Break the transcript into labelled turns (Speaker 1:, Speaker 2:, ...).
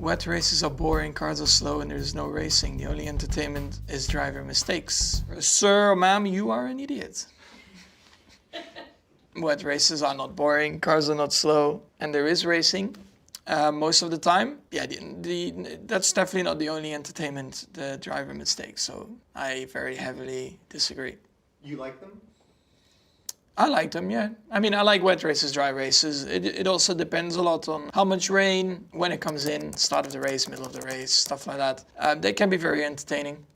Speaker 1: Wet races are boring, cars are slow, and there's no racing. The only entertainment is driver mistakes. Sir or ma'am, you are an idiot. Wet races are not boring, cars are not slow, and there is racing most of the time. Yeah, that's definitely not the only entertainment, the driver mistakes. So I very heavily disagree.
Speaker 2: You like them?
Speaker 1: I like them, yeah. I mean, I like wet races, dry races. It also depends a lot on how much rain, when it comes in, start of the race, middle of the race, stuff like that. They can be very entertaining.